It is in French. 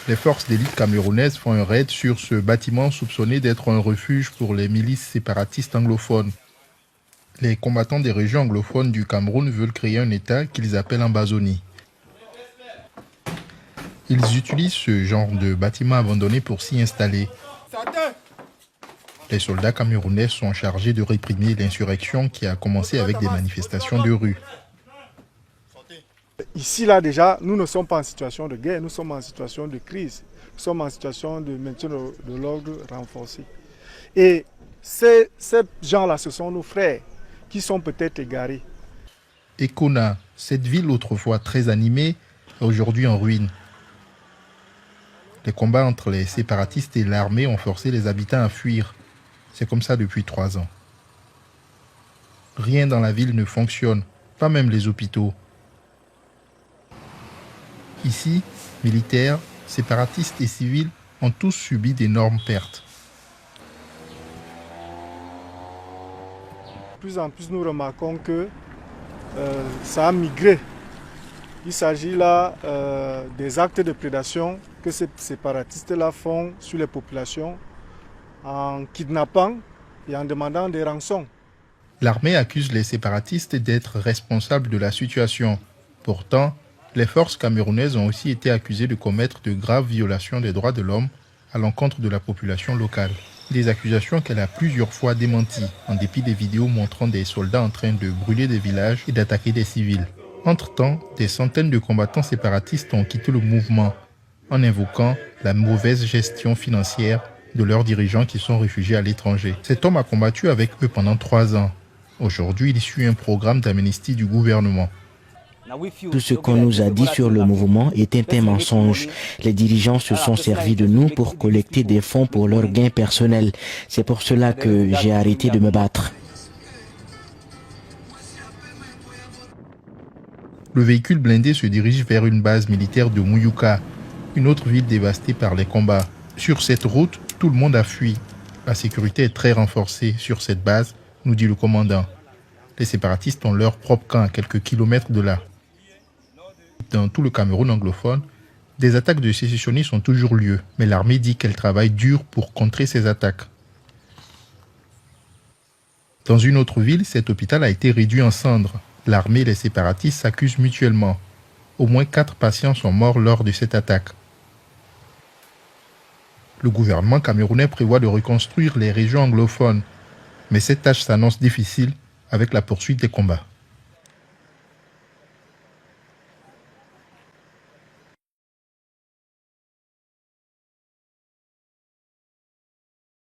Les forces d'élite camerounaises font un raid sur ce bâtiment soupçonné d'être un refuge pour les milices séparatistes anglophones. Les combattants des régions anglophones du Cameroun veulent créer un État qu'ils appellent Ambazonie. Ils utilisent ce genre de bâtiment abandonné pour s'y installer. Les soldats camerounais sont chargés de réprimer l'insurrection qui a commencé avec des manifestations de rue. Ici, là, déjà, nous ne sommes pas en situation de guerre, nous sommes en situation de crise. Nous sommes en situation de maintien de l'ordre renforcé. Et ces gens-là, ce sont nos frères qui sont peut-être égarés. Ekona, cette ville autrefois très animée, est aujourd'hui en ruine. Les combats entre les séparatistes et l'armée ont forcé les habitants à fuir. C'est comme ça depuis 3 ans. Rien dans la ville ne fonctionne, pas même les hôpitaux. Ici, militaires, séparatistes et civils ont tous subi d'énormes pertes. De plus en plus, nous remarquons que ça a migré. Il s'agit là des actes de prédation que ces séparatistes-là font sur les populations en kidnappant et en demandant des rançons. L'armée accuse les séparatistes d'être responsables de la situation. Pourtant, les forces camerounaises ont aussi été accusées de commettre de graves violations des droits de l'homme à l'encontre de la population locale. Des accusations qu'elle a plusieurs fois démenties, en dépit des vidéos montrant des soldats en train de brûler des villages et d'attaquer des civils. Entre-temps, des centaines de combattants séparatistes ont quitté le mouvement en invoquant la mauvaise gestion financière de leurs dirigeants qui sont réfugiés à l'étranger. Cet homme a combattu avec eux pendant 3 ans. Aujourd'hui, il suit un programme d'amnistie du gouvernement. Tout ce qu'on nous a dit sur le mouvement était un mensonge. Les dirigeants se sont servis de nous pour collecter des fonds pour leurs gains personnels. C'est pour cela que j'ai arrêté de me battre. Le véhicule blindé se dirige vers une base militaire de Mouyouka, une autre ville dévastée par les combats. Sur cette route, tout le monde a fui. La sécurité est très renforcée sur cette base, nous dit le commandant. Les séparatistes ont leur propre camp à quelques kilomètres de là. Dans tout le Cameroun anglophone, des attaques de sécessionnistes ont toujours lieu, mais l'armée dit qu'elle travaille dur pour contrer ces attaques. Dans une autre ville, cet hôpital a été réduit en cendres. L'armée et les séparatistes s'accusent mutuellement. Au moins 4 patients sont morts lors de cette attaque. Le gouvernement camerounais prévoit de reconstruire les régions anglophones, mais cette tâche s'annonce difficile avec la poursuite des combats.